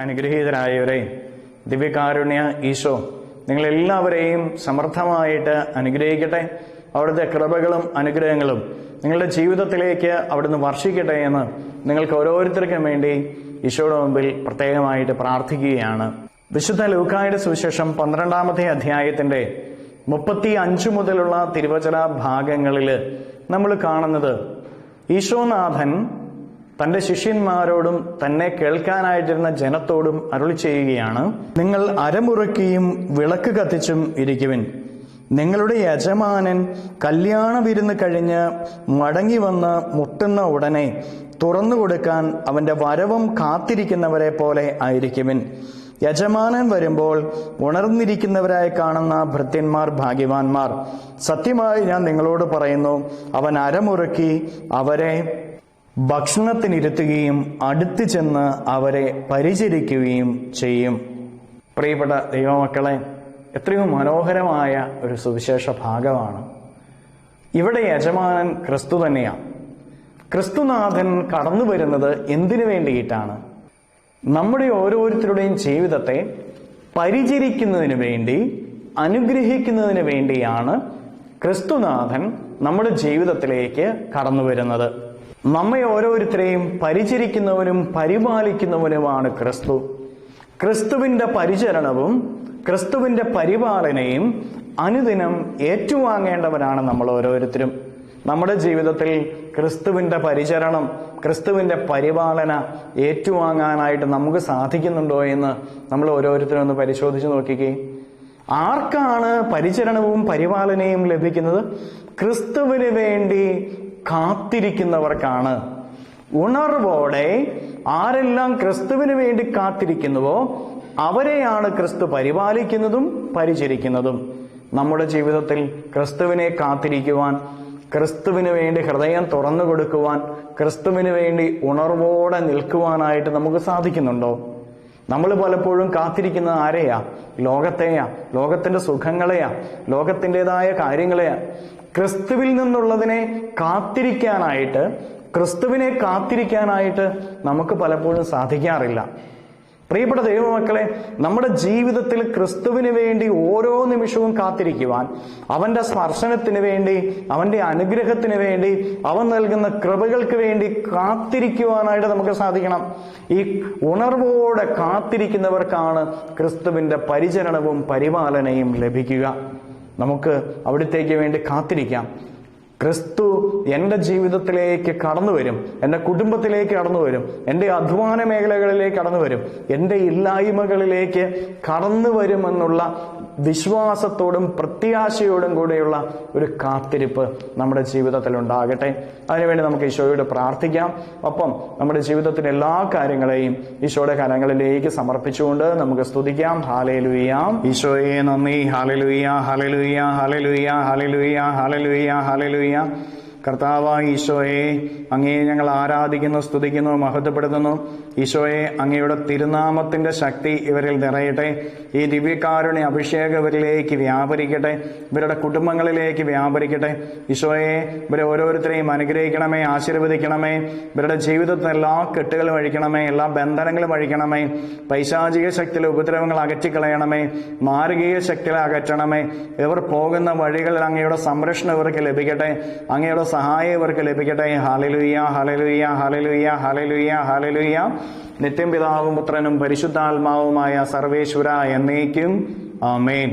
അനുഗ്രഹീതരായവരെ, ദിവ്യകാരുണ്യ ഈശോ നിങ്ങളെല്ലാവരെയും സമർത്ഥമായിട്ട് അനുഗ്രഹിക്കട്ടെ. അവിടുത്തെ കൃപകളും അനുഗ്രഹങ്ങളും നിങ്ങളുടെ ജീവിതത്തിലേക്ക് അവിടുന്ന് വർഷിക്കട്ടെ എന്ന് നിങ്ങൾക്ക് ഓരോരുത്തർക്കും വേണ്ടി ഈശോയുടെ മുമ്പിൽ പ്രത്യേകമായിട്ട് പ്രാർത്ഥിക്കുകയാണ്. വിശുദ്ധ ലൂക്കായുടെ സുവിശേഷം 12-ാമത്തെ അധ്യായത്തിന്റെ 35 മുതലുള്ള തിരുവചന ഭാഗങ്ങളിൽ നമ്മൾ കാണുന്നത് ഈശോനാഥൻ തന്റെ ശിഷ്യന്മാരോടും തന്നെ കേൾക്കാനായിട്ടിരുന്ന ജനത്തോടും അരുളി ചെയ്യുകയാണ്. നിങ്ങൾ അരമുറുക്കിയും വിളക്ക് കത്തിച്ചും ഇരിക്കുവിൻ. നിങ്ങളുടെ യജമാനൻ കല്യാണ വിരുന്ന് കഴിഞ്ഞ് മടങ്ങി വന്ന് മുട്ടുന്ന ഉടനെ തുറന്നു കൊടുക്കാൻ അവന്റെ വരവും കാത്തിരിക്കുന്നവരെ പോലെ ആയിരിക്കുവിൻ. യജമാനൻ വരുമ്പോൾ ഉണർന്നിരിക്കുന്നവരായി കാണുന്ന ഭൃത്യന്മാർ ഭാഗ്യവാന്മാർ. സത്യമായി ഞാൻ നിങ്ങളോട് പറയുന്നു, അവൻ അരമുറുക്കി അവരെ ഭക്ഷണത്തിനിരുത്തുകയും അടുത്തു ചെന്ന് അവരെ പരിചരിക്കുകയും ചെയ്യും. പ്രിയപ്പെട്ട ദൈവമക്കളെ, എത്രയോ മനോഹരമായ ഒരു സുവിശേഷ ഭാഗമാണ്. ഇവിടെ യജമാനൻ ക്രിസ്തു തന്നെയാണ്. ക്രിസ്തുനാഥൻ കടന്നു വരുന്നത് എന്തിനു വേണ്ടിയിട്ടാണ്? നമ്മുടെ ഓരോരുത്തരുടെയും ജീവിതത്തെ പരിചരിക്കുന്നതിന് വേണ്ടി, അനുഗ്രഹിക്കുന്നതിന് വേണ്ടിയാണ് ക്രിസ്തുനാഥൻ നമ്മുടെ ജീവിതത്തിലേക്ക് കടന്നു വരുന്നത്. നമ്മെ ഓരോരുത്തരെയും പരിചരിക്കുന്നവനും പരിപാലിക്കുന്നവനുമാണ് ക്രിസ്തു. ക്രിസ്തുവിന്റെ പരിചരണവും ക്രിസ്തുവിന്റെ പരിപാലനയും അനുദിനം ഏറ്റുവാങ്ങേണ്ടവരാണ് നമ്മൾ ഓരോരുത്തരും. നമ്മുടെ ജീവിതത്തിൽ ക്രിസ്തുവിന്റെ പരിചരണം, ക്രിസ്തുവിന്റെ പരിപാലന ഏറ്റുവാങ്ങാനായിട്ട് നമുക്ക് സാധിക്കുന്നുണ്ടോ എന്ന് നമ്മൾ ഓരോരുത്തരും ഒന്ന് പരിശോധിച്ച് നോക്കിക്കേ. ആർക്കാണ് പരിചരണവും പരിപാലനയും ലഭിക്കുന്നത്? ക്രിസ്തുവിന് വേണ്ടി കാത്തിരിക്കുന്നവർക്കാണ്. ഉണർവോടെ ആരെല്ലാം ക്രിസ്തുവിന് വേണ്ടി കാത്തിരിക്കുന്നുവോ അവരെയാണ് ക്രിസ്തു പരിപാലിക്കുന്നതും പരിചരിക്കുന്നതും. നമ്മുടെ ജീവിതത്തിൽ ക്രിസ്തുവിനെ കാത്തിരിക്കുവാൻ, ക്രിസ്തുവിന് വേണ്ടി ഹൃദയം തുറന്നു കൊടുക്കുവാൻ, ക്രിസ്തുവിന് വേണ്ടി ഉണർവോടെ നിൽക്കുവാനായിട്ട് നമുക്ക് സാധിക്കുന്നുണ്ടോ? നമ്മൾ പലപ്പോഴും കാത്തിരിക്കുന്നത് ആരെയാ? ലോകത്തെയാ, ലോകത്തിന്റെ സുഖങ്ങളെയാ, ലോകത്തിൻ്റെതായ കാര്യങ്ങളെയാ. ക്രിസ്തുവിൽ നിന്നുള്ളതിനെ കാത്തിരിക്കാനായിട്ട്, ക്രിസ്തുവിനെ കാത്തിരിക്കാനായിട്ട് നമുക്ക് പലപ്പോഴും സാധിക്കാറില്ല. പ്രിയപ്പെട്ട ദൈവമക്കളെ, നമ്മുടെ ജീവിതത്തിൽ ക്രിസ്തുവിന് വേണ്ടി ഓരോ നിമിഷവും കാത്തിരിക്കുവാൻ, അവന്റെ സ്പർശനത്തിന് വേണ്ടി, അവന്റെ അനുഗ്രഹത്തിന് വേണ്ടി, അവൻ നൽകുന്ന കൃപകൾക്ക് വേണ്ടി കാത്തിരിക്കുവാനായിട്ട് നമുക്ക് സാധിക്കണം. ഈ ഉണർവോടെ കാത്തിരിക്കുന്നവർക്കാണ് ക്രിസ്തുവിന്റെ പരിചരണവും പരിപാലനയും ലഭിക്കുക. നമുക്ക് അവിടത്തേക്ക് വേണ്ടി കാത്തിരിക്കാം. ക്രിസ്തു എൻ്റെ ജീവിതത്തിലേക്ക് കടന്നു വരും, എൻ്റെ കുടുംബത്തിലേക്ക് കടന്നു വരും, എൻ്റെ അധ്വാന മേഖലകളിലേക്ക് കടന്നു വരും, എൻ്റെ ഇല്ലായ്മകളിലേക്ക് കടന്നു വരുമെന്നുള്ള വിശ്വാസത്തോടും പ്രത്യാശയോടും കൂടെയുള്ള ഒരു കാത്തിരിപ്പ് നമ്മുടെ ജീവിതത്തിൽ ഉണ്ടാകട്ടെ. അതിനുവേണ്ടി നമുക്ക് ഈശോയോട് പ്രാർത്ഥിക്കാം. ഒപ്പം നമ്മുടെ ജീവിതത്തിലെ എല്ലാ കാര്യങ്ങളെയും ഈശോയുടെ കരങ്ങളിലേക്ക് സമർപ്പിച്ചുകൊണ്ട് നമുക്ക് സ്തുതിക്കാം. ഹല്ലേലൂയ. ഈശോയെ നന്ദി. Hallelujah, hallelujah, hallelujah, hallelujah, hallelujah, hallelujah. കർത്താവായ ഈശോയെ, അങ്ങയെ ഞങ്ങൾ ആരാധിക്കുന്നു, സ്തുതിക്കുന്നു, മഹത്വപ്പെടുത്തുന്നു. ഈശോയെ, അങ്ങയുടെ തിരുനാമത്തിന്റെ ശക്തി ഇവരിൽ നിറയട്ടെ. ഈ ദിവ്യകാരുണ്യ അഭിഷേകം ഇവരിലേക്ക് വ്യാപരിക്കട്ടെ, ഇവരുടെ കുടുംബങ്ങളിലേക്ക് വ്യാപരിക്കട്ടെ. ഈശോയെ, ഇവരെ ഓരോരുത്തരെയും അനുഗ്രഹിക്കണമേ, ആശീർവദിക്കണമേ. ഇവരുടെ ജീവിതത്തിൽ എല്ലാ കെട്ടുകളും അഴിക്കണമേ, എല്ലാ ബന്ധനങ്ങളും അഴിക്കണമേ. പൈശാചിക ശക്തിയിലെ ഉപദ്രവങ്ങൾ അകറ്റിക്കളയണമേ, മാർഗീയ ശക്തികളെ അകറ്റണമേ. ഇവർ പോകുന്ന വഴികളിൽ അങ്ങയുടെ സംരക്ഷണം ഇവർക്ക് ലഭിക്കട്ടെ, അങ്ങയുടെ സഹായം ഇവർക്ക് ലഭിക്കട്ടെ. Hallelujah, hallelujah, hallelujah, hallelujah, hallelujah. നിത്യം പിതാവും പുത്രനും പരിശുദ്ധാത്മാവുമായ സർവേശ്വര എന്നേക്കും ആമേൻ.